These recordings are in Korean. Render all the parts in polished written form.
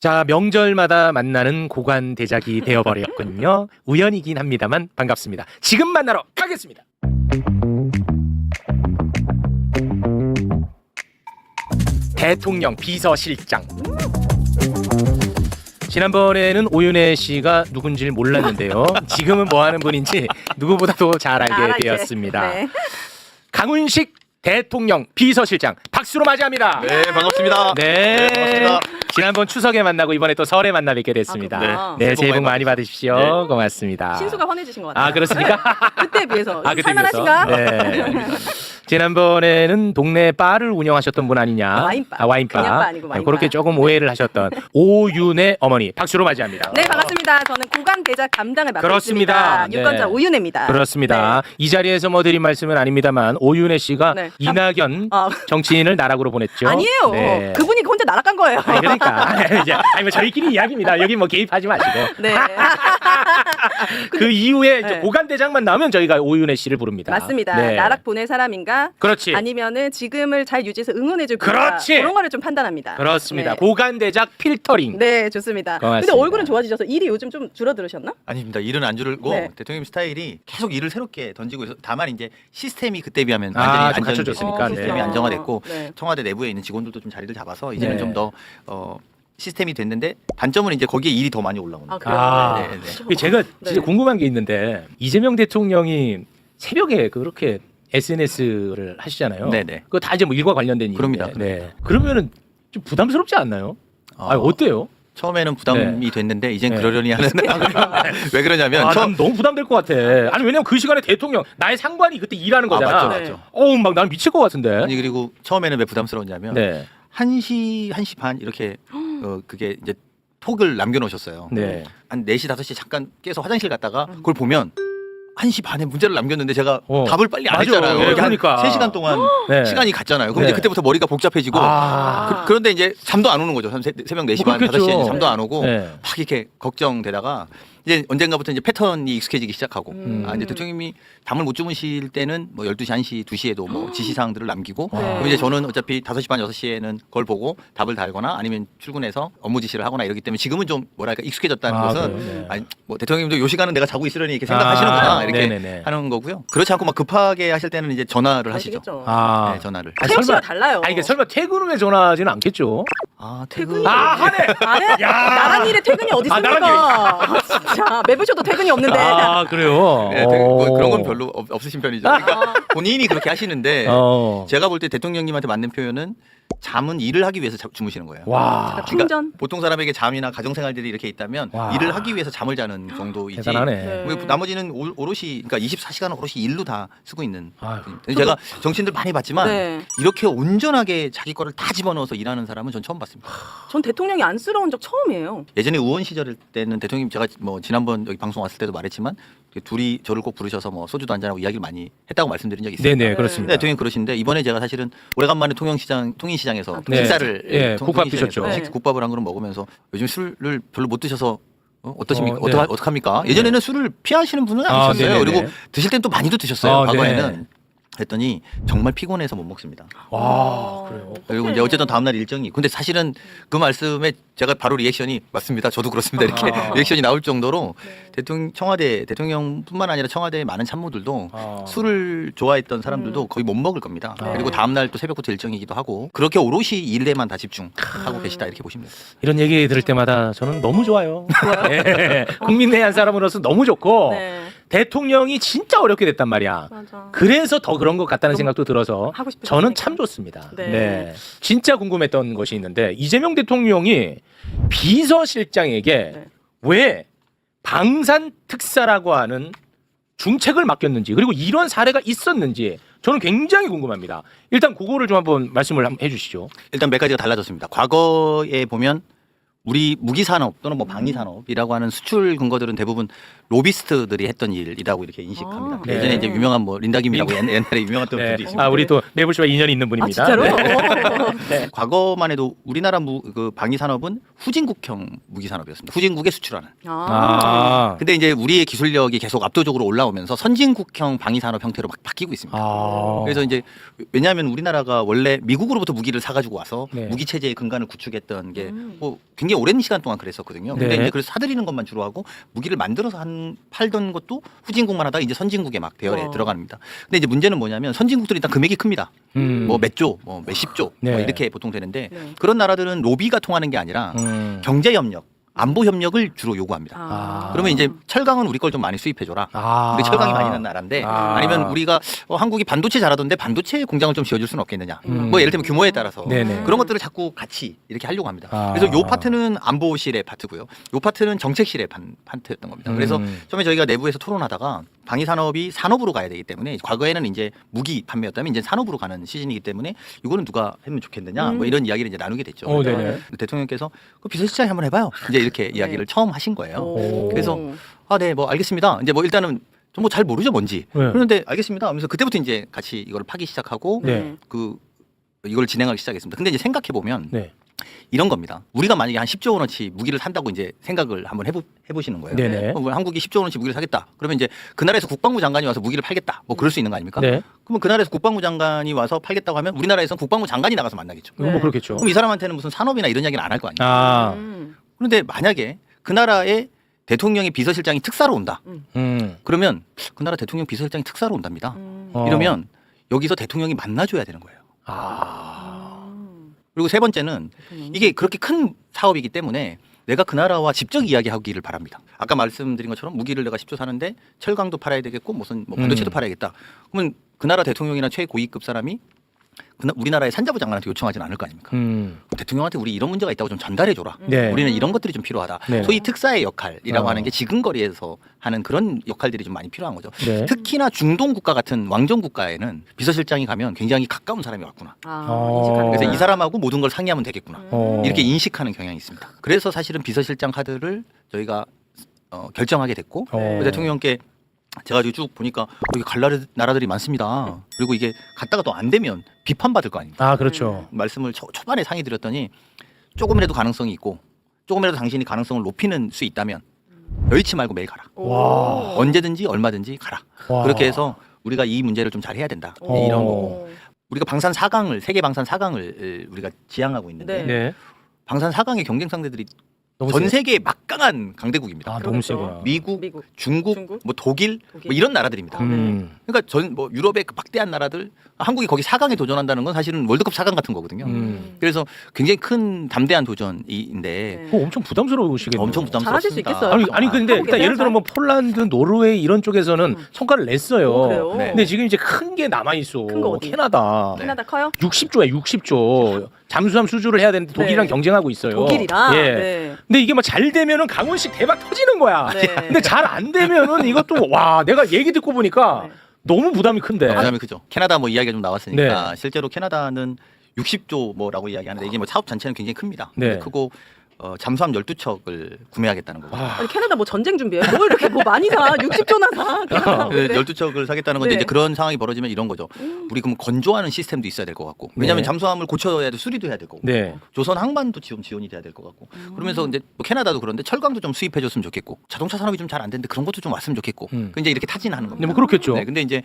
자, 명절마다 만나는 고관 대작이 되어버렸군요. 우연이긴 합니다만 반갑습니다. 지금 만나러 가겠습니다. 대통령 비서실장. 지난번에는 오윤혜 씨가 누군지를 몰랐는데요. 지금은 뭐 하는 분인지 누구보다도 잘 알게 되었습니다. 네. 강훈식 대통령 비서실장 박수로 맞이합니다. 네, 반갑습니다. 네. 반갑습니다. 지난번 추석에 만나고 이번에 또 설에 만나 뵙게 됐습니다. 아, 네, 새해 새해 복 복 많이 많이 받으십시오. 네. 고맙습니다. 신수가 환해지신 것 같아요. 아, 그렇습니까? 그때에 비해서 아, 그때 살만하신가? 비해서? 네. 지난번에는 동네 바를 운영하셨던 분 아니냐? 와인바. 아, 와인바. 그냥 바 아니고 와인바. 그렇게 조금 오해를 하셨던 오윤혜 어머니 박수로 맞이합니다. 네, 반갑습니다. 저는 고관 대작 담당을 맡고 그렇습니다. 있습니다. 유권자 네. 오윤혜입니다. 그렇습니다. 이 자리에서 뭐 드린 말씀은 아닙니다만 오윤혜 씨가 네. 이낙연 아. 정치인을 나락으로 보냈죠. 아니에요. 네. 그분이 혼자 날아간 거예요. 아니, 그러니까 이제 뭐 저희끼리 이야기입니다. 여기 뭐 개입하지 마시고. 네. 그 이후에 이제 네. 고관 대장만 나오면 저희가 오윤혜 씨를 부릅니다. 맞습니다. 네. 나락 보낼 사람인가? 그렇지. 아니면은 지금을 잘 유지해서 응원해줄 그렇지. 그런 거를 좀 판단합니다. 그렇습니다. 네. 고관 대작 필터링. 네, 좋습니다. 고맙습니다. 근데 얼굴은 좋아지셔서 일이 요즘 좀 줄어들으셨나? 아닙니다. 일은 안 줄고 네. 대통령 스타일이 계속 일을 새롭게 던지고 있어. 다만 이제 시스템이 그때 비하면 아, 완전히 좀 안정이 갖춰졌으니까. 됐습니다. 시스템이 네. 안정화됐고 네. 청와대 내부에 있는 직원들도 좀 자리를 잡아서 이제는 네. 좀 더 시스템이 됐는데 단점은 이제 거기에 일이 더 많이 올라오는 아, 거예요. 그래요? 아, 네, 네. 제가 진짜 네. 궁금한 게 있는데 이재명 대통령이 새벽에 그렇게 SNS를 하시잖아요. 네네. 그거 다 이제 뭐 일과 관련된 그럽니다. 일인데. 네. 그러면은 좀 부담스럽지 않나요? 아, 어때요? 처음에는 부담이 됐는데 이젠 네. 그러려니 하는 왜 그러냐면 아, 처음 난 너무 부담될 것 같아. 아니 왜냐면 그 시간에 대통령 나의 상관이 그때 일하는 거잖아. 맞죠, 네. 맞죠. 어우 막 나는 미칠 것 같은데. 아니 그리고 처음에는 왜 부담스러웠냐면 네. 1시 반 이렇게 그게 이제 톡을 남겨놓으셨어요. 네. 한 4시 5시 잠깐 깨서 화장실 갔다가 그걸 보면 1시 반에 문자를 남겼는데 제가 답을 빨리 안 맞아. 했잖아요. 네, 이게 한 그러니까. 3시간 동안 네. 시간이 갔잖아요. 그럼 네. 이제 그때부터 머리가 복잡해지고 아. 그런데 이제 잠도 안 오는 거죠. 새벽 4시 반, 그렇겠죠. 5시에 잠도 안 오고 네. 막 이렇게 걱정되다가 이제 언젠가부터 이제 패턴이 익숙해지기 시작하고 아 이제 음. 대통령님이 잠을 못 주무실 때는 뭐 12시, 1시, 2시에도 뭐 지시사항들을 남기고 네. 그럼 이제 저는 어차피 5시 반, 6시에는 그걸 보고 답을 달거나 아니면 출근해서 업무 지시를 하거나 이러기 때문에 지금은 좀 뭐랄까 익숙해졌다는 아, 것은 그래요? 네. 아니 뭐 대통령님도 요 시간은 내가 자고 있으려니 이렇게 생각하시는구나 이렇게 네네네. 하는 거고요. 그렇지 않고 막 급하게 하실 때는 이제 전화를 하시죠. 아시겠죠? 아. 네, 전화를. 아, 태영 씨가 설마- 달라요. 아니 이게 설마 퇴근 후에 전화하지는 않겠죠? 아 퇴근이 아, 하네. 안 해? 나랑 일에 퇴근이 어디 아, 있습니까? 나랑 진짜 매부쇼도 퇴근이 없는데. 아, 그래요. 네, 뭐 그런 건 별로 없으신 편이죠. 그러니까 본인이 그렇게 하시는데 어. 제가 볼 때 대통령님한테 맞는 표현은 잠은 일을 하기 위해서 주무시는 거예요. 와. 충전. 보통 사람에게 잠이나 가정생활들이 이렇게 있다면 와. 일을 하기 위해서 잠을 자는 정도이지. 대단하네. 네. 뭐 나머지는 오롯이 그러니까 24시간 오롯이 일로 다 쓰고 있는. 아유. 제가 정치인들 많이 봤지만 네. 이렇게 온전하게 자기 거를 다 집어넣어서 일하는 사람은 전 처음 봤습니다. 전 대통령이 안쓰러운 적 처음이에요. 예전에 의원 시절 때는 대통령님 제가 뭐 지난번 여기 방송 왔을 때도 말했지만 둘이 저를 꼭 부르셔서 뭐 소주도 한잔하고 이야기를 많이 했다고 말씀드린 적이 있어요. 네네 그렇습니다. 네, 대통령 그러신데 이번에 제가 사실은 오래간만에 통인시장에서 네. 식사를 예, 국밥 통인시장에서 드셨죠. 네. 국밥을 한 그릇 먹으면서 요즘 술을 별로 못 드셔서 어떠십니까? 네. 어떡합니까? 예전에는 술을 피하시는 분은 아, 아니셨어요. 네네네. 그리고 드실 땐 또 많이도 드셨어요. 아, 과거에는. 네. 했더니 정말 피곤해서 못 먹습니다. 와, 그래요. 그리고 이제 어쨌든 다음날 일정이. 근데 사실은 그 말씀에 제가 바로 리액션이 맞습니다. 저도 그렇습니다. 이렇게 아. 리액션이 나올 정도로 청와대 대통령뿐만 아니라 청와대 많은 참모들도 아. 술을 좋아했던 사람들도 거의 못 먹을 겁니다. 아. 그리고 다음날 또 새벽부터 일정이기도 하고 그렇게 오롯이 일에만 다 집중하고 계시다 이렇게 보시면 됩니다. 이런 얘기 들을 때마다 저는 너무 좋아요. 예, 국민의 한 사람으로서 너무 좋고 네. 대통령이 진짜 어렵게 됐단 말이야. 맞아. 그래서 더 그런 것 같다는 생각도 들어서 하고 싶으셨으니까. 저는 참 좋습니다. 네. 네. 진짜 궁금했던 것이 있는데 이재명 대통령이 비서실장에게 네. 왜 방산 특사라고 하는 중책을 맡겼는지 그리고 이런 사례가 있었는지 저는 굉장히 궁금합니다. 일단 그거를 좀 한번 말씀을 해주시죠. 일단 몇 가지가 달라졌습니다. 과거에 보면 우리 무기산업 또는 뭐 방위산업이라고 하는 수출 근거들은 대부분 로비스트들이 했던 일이라고 이렇게 인식합니다. 아, 네. 예전에 이제 유명한 뭐 린다김이라고 옛날에 유명했던 네. 분들이 있습니다. 아 우리 또 매불쇼와 인연이 있는 아 분입니다. 진짜로? 네. 과거만 해도 우리나라 그 방위산업은 후진국형 무기산업이었습니다. 후진국에 수출하는. 아. 근데 이제 우리의 기술력이 계속 압도적으로 올라오면서 선진국형 방위산업 형태로 막 바뀌고 있습니다. 아. 그래서 이제 왜냐하면 우리나라가 원래 미국으로부터 무기를 사가지고 와서 네. 무기 체제의 근간을 구축했던 게 뭐 굉장히 굉장히 오랜 시간 동안 그랬었거든요. 근데 네. 이제 그래서 사들이는 것만 주로 하고 무기를 만들어서 팔던 것도 후진국만 하다가 이제 선진국에 막 대열에 들어갑니다. 근데 이제 문제는 뭐냐면 선진국들이 일단 금액이 큽니다. 뭐 몇 조, 뭐 몇십 조 네. 뭐 이렇게 보통 되는데 네. 그런 나라들은 로비가 통하는 게 아니라 경제 협력, 안보 협력을 주로 요구합니다. 아. 그러면 이제 철강은 우리 걸 좀 많이 수입해줘라. 아. 우리 철강이 많이 나는 나라인데 아니면 우리가 한국이 반도체 잘하던데 반도체 공장을 좀 지어줄 수는 없겠느냐. 뭐 예를 들면 규모에 따라서 네네. 그런 것들을 자꾸 같이 이렇게 하려고 합니다. 아. 그래서 요 파트는 안보실의 파트고요. 요 파트는 정책실의 파트였던 겁니다. 그래서 처음에 저희가 내부에서 토론하다가 방위 산업이 산업으로 가야 되기 때문에 과거에는 이제 무기 판매였다면 이제 산업으로 가는 시즌이기 때문에 이거는 누가 하면 좋겠느냐 뭐 이런 이야기를 이제 나누게 됐죠. 네네. 대통령께서 그 비서실장이 한번 해봐요. 이제 이렇게 이야기를 처음 하신 거예요. 오. 그래서 네, 뭐 알겠습니다. 이제 뭐 일단은 좀 뭐 잘 모르죠 뭔지. 네. 그런데 알겠습니다 하면서 그때부터 이제 같이 이걸 파기 시작하고 네. 이걸 진행하기 시작했습니다. 근데 이제 생각해 보면 네. 이런 겁니다. 우리가 만약에 한 10조 원어치 무기를 산다고 이제 생각을 한번 해보시는 거예요. 네네. 한국이 10조 원어치 무기를 사겠다. 그러면 이제 그 나라에서 국방부 장관이 와서 무기를 팔겠다. 뭐 그럴 수 있는 거 아닙니까? 네. 그러면 그 나라에서 국방부 장관이 와서 팔겠다고 하면 우리나라에서는 국방부 장관이 나가서 만나겠죠. 이거 뭐 그렇겠죠. 그럼 이 사람한테는 무슨 산업이나 이런 이야기는 안 할 거 아니에요. 아. 그런데 만약에 그 나라의 대통령의 비서실장이 특사로 온다. 그러면 그 나라 대통령 비서실장이 특사로 온답니다. 이러면 여기서 대통령이 만나줘야 되는 거예요. 그리고 세 번째는 이게 그렇게 큰 사업이기 때문에 내가 그 나라와 직접 이야기하기를 바랍니다. 아까 말씀드린 것처럼 무기를 내가 10조 사는데 철강도 팔아야 되겠고 무슨 뭐 반도체도 팔아야겠다. 그러면 그 나라 대통령이나 최고위급 사람이 우리나라의 산자부 장관한테 요청하지는 않을 거 아닙니까? 대통령한테 우리 이런 문제가 있다고 좀 전달해줘라. 네. 우리는 이런 것들이 좀 필요하다. 네. 소위 특사의 역할이라고 하는 게 지근거리에서 하는 그런 역할들이 좀 많이 필요한 거죠. 네. 특히나 중동 국가 같은 왕정 국가에는 비서실장이 가면 굉장히 가까운 사람이 왔구나. 그래서 이 사람하고 모든 걸 상의하면 되겠구나. 이렇게 인식하는 경향이 있습니다. 그래서 사실은 비서실장 카드를 저희가 결정하게 됐고 그 대통령께 제가 쭉 보니까 여기 갈 나라들이 많습니다. 그리고 이게 갔다가 또 안 되면 비판받을 거 아닙니까? 아, 그렇죠. 말씀을 초반에 상의 드렸더니 조금이라도 가능성이 있고 조금이라도 당신이 가능성을 높이는 수 있다면 여의치 말고 매일 가라. 와. 언제든지 얼마든지 가라. 와. 그렇게 해서 우리가 이 문제를 좀 잘 해야 된다. 이런 거고. 우리가 방산 4강을 세계 방산 4강을 우리가 지향하고 있는데 네. 방산 4강의 경쟁 상대들이 너무 전 세- 세계의 막강한 강대국입니다. 아, 너무 그렇죠. 세구나. 미국, 미국, 중국, 중국, 뭐 독일, 독일. 뭐 이런 나라들입니다. 그러니까 뭐 유럽의 그 막대한 나라들 한국이 거기 4강에 도전한다는 건 사실은 월드컵 4강 같은 거거든요. 그래서 굉장히 큰 담대한 도전인데 그거 엄청 부담스러우시겠네요. 엄청 부담스럽습니다. 잘하실 수 있겠어요. 아니 근데 하고 일단 계세요, 예를 들어 뭐 폴란드, 노르웨이 이런 쪽에서는 성과를 냈어요. 그래요? 네. 근데 지금 이제 큰 게 남아 있어. 큰거 어디? 캐나다. 네. 캐나다 커요? 60조야, 60조. 잠수함 수주를 해야 되는데 독일이랑 네. 경쟁하고 있어요. 독일이랑. 예. 네. 근데 이게 뭐 잘 되면은 강원식 대박 터지는 거야. 네. 근데 잘 안 되면은 이것도 와, 내가 얘기 듣고 보니까 네. 너무 부담이 큰데. 그다음에 그죠. 캐나다 뭐 이야기가 좀 나왔으니까 네. 실제로 캐나다는 60조 뭐라고 이야기하는데 이게 뭐 사업 전체는 굉장히 큽니다. 네. 크고 잠수함 12척을 구매하겠다는 거고. 아, 아니 캐나다 뭐 전쟁 준비해? 뭐 이렇게 뭐 많이 사? 60조나 사? 캐나다 왜 그래? 12척을 사겠다는 건데 네. 이제 그런 상황이 벌어지면 이런 거죠. 우리 그럼 건조하는 시스템도 있어야 될 것 같고. 왜냐하면 네. 잠수함을 고쳐야 돼 수리도 해야 될 거고. 네. 조선 항만도 지원이 돼야 될 것 같고. 그러면서 이제 뭐 캐나다도 그런데 철강도 좀 수입해 줬으면 좋겠고. 자동차 산업이 좀 잘 안 되는데 그런 것도 좀 왔으면 좋겠고. 그 이제 이렇게 타진하는 겁니다. 네, 뭐 그렇겠죠. 네, 근데 이제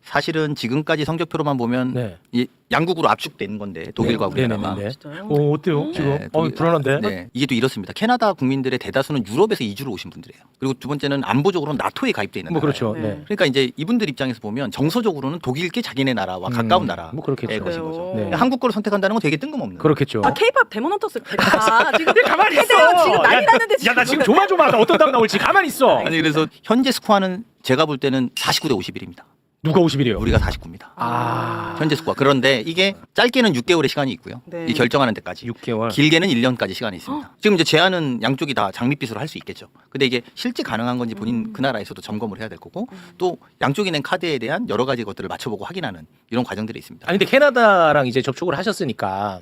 사실은 지금까지 성적표로만 보면 네. 이 양국으로 압축된 건데 독일과 네. 우리나라가. 네네네. 진짜요? 어때요? 지금? 네, 불안한데. 네, 이게 또 이렇습니다. 캐나다 국민들의 대다수는 유럽에서 이주로 오신 분들이에요. 그리고 두 번째는 안보적으로는 나토에 가입돼 있는 뭐 나라예요. 그렇죠. 네. 네. 그러니까 이제 이분들 입장에서 보면 정서적으로는 독일께 자기네 나라와 가까운 나라. 뭐 그렇겠죠. 것인 거죠. 네. 한국 거를 선택한다는 건 되게 뜬금없는. 그렇겠죠. 아 케이팝 데몬 헌터스 지금 가만히 있어. 해대요. 지금 난리 났는데 야, 나 지금 조마조마하다. 어떤 답 나올지 가만히 있어. 아니 그래서 현재 스코어는 제가 볼 때는 49대 51입니다. 누가 50이래요? 우리가 49입니다. 아. 현재 스코어. 그런데 이게 짧게는 6개월의 시간이 있고요. 네. 이 결정하는 데까지. 6개월. 길게는 1년까지 시간이 있습니다. 지금 이제 제안은 양쪽이 다 장밋빛으로 할 수 있겠죠. 근데 이게 실제 가능한 건지 본인 그 나라에서도 점검을 해야 될 거고 또 양쪽이 낸 카드에 대한 여러 가지 것들을 맞춰보고 확인하는 이런 과정들이 있습니다. 아니 근데 캐나다랑 이제 접촉을 하셨으니까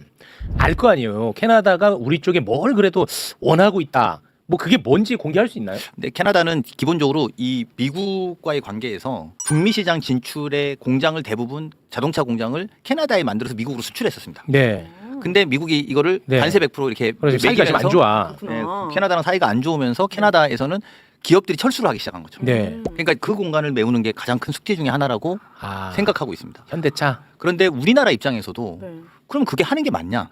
알 거 아니에요. 캐나다가 우리 쪽에 뭘 그래도 원하고 있다. 뭐 그게 뭔지 공개할 수 있나요? 근데 캐나다는 기본적으로 이 미국과의 관계에서 북미 시장 진출의 공장을 대부분 자동차 공장을 캐나다에 만들어서 미국으로 수출했었습니다. 네. 근데 미국이 이거를 네. 관세 100% 이렇게 그래서 사이가 지금 안 매기면서 좋아. 네, 그렇구나. 캐나다랑 사이가 안 좋으면서 캐나다에서는 기업들이 철수를 하기 시작한 거죠. 네. 그러니까 그 공간을 메우는 게 가장 큰 숙제 중에 하나라고 아. 생각하고 있습니다. 현대차. 그런데 우리나라 입장에서도 네. 그럼 그게 하는 게 맞냐?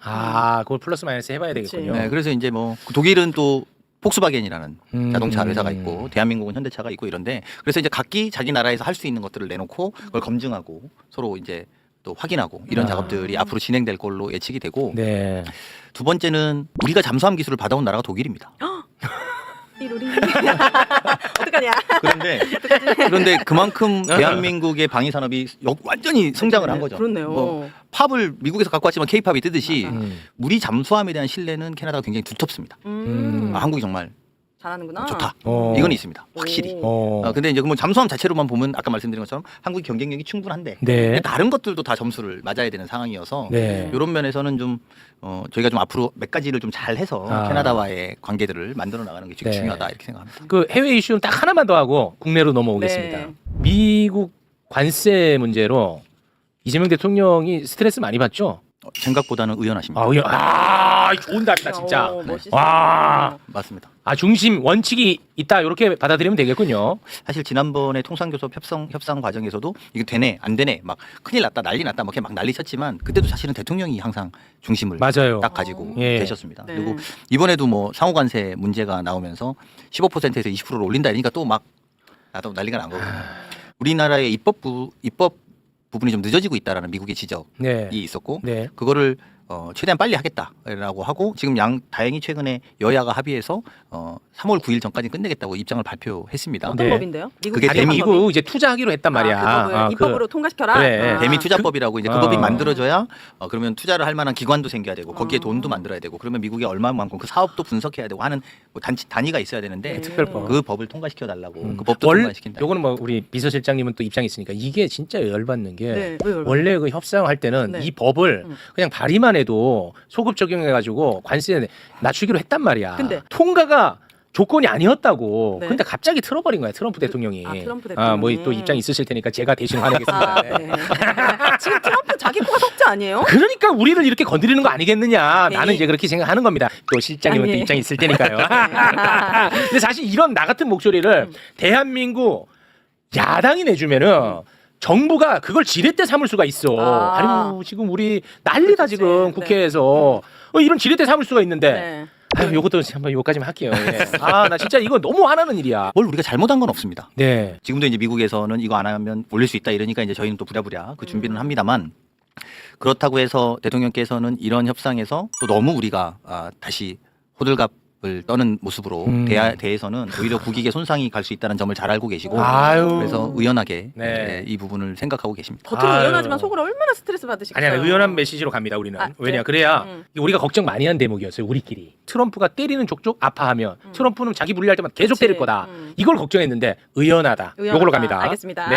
그걸 플러스 마이너스 해봐야 그치. 되겠군요. 네, 그래서 이제 뭐 독일은 또 폭스바겐이라는 자동차 음. 회사가 있고 대한민국은 현대차가 있고 이런데 그래서 이제 각기 자기 나라에서 할 수 있는 것들을 내놓고 그걸 검증하고 서로 이제 또 확인하고 이런 작업들이 앞으로 진행될 걸로 예측이 되고 네. 두 번째는 우리가 잠수함 기술을 받아온 나라가 독일입니다. 띠로리. 어떡하냐. 그런데 그만큼 대한민국의 방위 산업이 완전히 성장을 한 거죠. 그렇네요. 뭐 팝을 미국에서 갖고 왔지만 K-팝이 뜨듯이 맞아. 우리 잠수함에 대한 신뢰는 캐나다가 굉장히 두텁습니다. 한국이 정말 잘하는구나. 좋다. 어. 이건 있습니다. 확실히. 근데 이제 뭐 잠수함 자체로만 보면 아까 말씀드린 것처럼 한국이 경쟁력이 충분한데 네. 다른 것들도 다 점수를 맞아야 되는 상황이어서 네. 이런 면에서는 좀 저희가 좀 앞으로 몇 가지를 좀 잘해서 캐나다와의 관계들을 만들어 나가는 게 되게 네. 중요하다 이렇게 생각합니다. 그 해외 이슈는 딱 하나만 더 하고 국내로 넘어오겠습니다. 네. 미국 관세 문제로 이재명 대통령이 스트레스 많이 받죠? 생각보다는 의연하십니다. 좋은 답이다 진짜. 멋있어. 와. 맞습니다. 중심 원칙이 있다 이렇게 받아들이면 되겠군요. 사실 지난번에 통상교섭 협상 과정에서도 이게 되네 안 되네 막 큰일 났다 난리 났다 막 이렇게 막 난리 쳤지만 그때도 사실은 대통령이 항상 중심을 맞아요. 딱 가지고 예. 계셨습니다. 네. 그리고 이번에도 뭐 상호관세 문제가 나오면서 15%에서 20%를 올린다 이러니까 또 막 나도 난리가 난 거거든요. 우리나라의 입법 부분이 좀 늦어지고 있다라는 미국의 지적이 네. 있었고 네. 그거를 최대한 빨리 하겠다라고 하고 지금 다행히 최근에 여야가 합의해서 3월 9일 전까지 끝내겠다고 입장을 발표했습니다. 어떤 네. 법인데요? 그게 아니 대미- 미국 이제 투자하기로 했단 말이야. 그 법을 입법으로 통과시켜라. 그래. 대미 투자법이라고 이제 그 아. 법이 만들어져야 그러면 투자를 할 만한 기관도 생겨야 되고 거기에 돈도 만들어야 되고 그러면 미국이 얼마만큼 그 사업도 분석해야 되고 하는 뭐 단위가 있어야 되는데 네. 특별법. 그 법을 통과시켜 달라고 그 법도 원래 통과시킨다. 요거는 뭐 우리 비서실장님은 또 입장이 있으니까 이게 진짜 열받는 게 네, 왜 열받아요? 원래 그 협상할 때는 네. 이 법을 그냥 발의만 해도 소급 적용해가지고 관세 낮추기로 했단 말이야. 근데? 통과가 조건이 아니었다고. 네. 근데 갑자기 틀어버린 거야 트럼프 대통령이. 트럼프 대통령이. 뭐 또 입장 있으실 테니까 제가 대신 화내겠습니다. 네. 지금 트럼프 자기 코가 석자 아니에요? 그러니까 우리를 이렇게 건드리는 거 아니겠느냐. 네. 나는 이제 그렇게 생각하는 겁니다. 또 실장님은 또 아니. 입장이 있을 테니까요. 근데 사실 이런 나 같은 목소리를 대한민국 야당이 내주면은 정부가 그걸 지렛대 삼을 수가 있어. 아유 지금 우리 난리다 그렇지. 지금 네. 국회에서 이런 지렛대 삼을 수가 있는데. 네. 아유 요것도 한번 요까지만 할게요. 예. 나 진짜 이거 너무 화나는 일이야. 뭘 우리가 잘못한 건 없습니다. 네. 지금도 이제 미국에서는 이거 안 하면 올릴 수 있다 이러니까 이제 저희는 또 부랴부랴 그 준비는 합니다만 그렇다고 해서 대통령께서는 이런 협상에서 또 너무 우리가 다시 호들갑을 떠는 모습으로 대해서는 오히려 국익에 손상이 갈 수 있다는 점을 잘 알고 계시고 아유. 그래서 의연하게 네. 이 부분을 생각하고 계십니다. 겉으로 아유. 의연하지만 속으로 얼마나 스트레스 받으시겠어요? 아니야 의연한 메시지로 갑니다 우리는. 왜냐 네. 그래야 우리가 걱정 많이 한 대목이었어요 우리끼리. 트럼프가 때리는 족족 아파하면 트럼프는 자기 불리할 때마다 계속 그치. 때릴 거다. 이걸 걱정했는데 의연하다. 의연하다. 요걸로 갑니다. 알겠습니다. 네.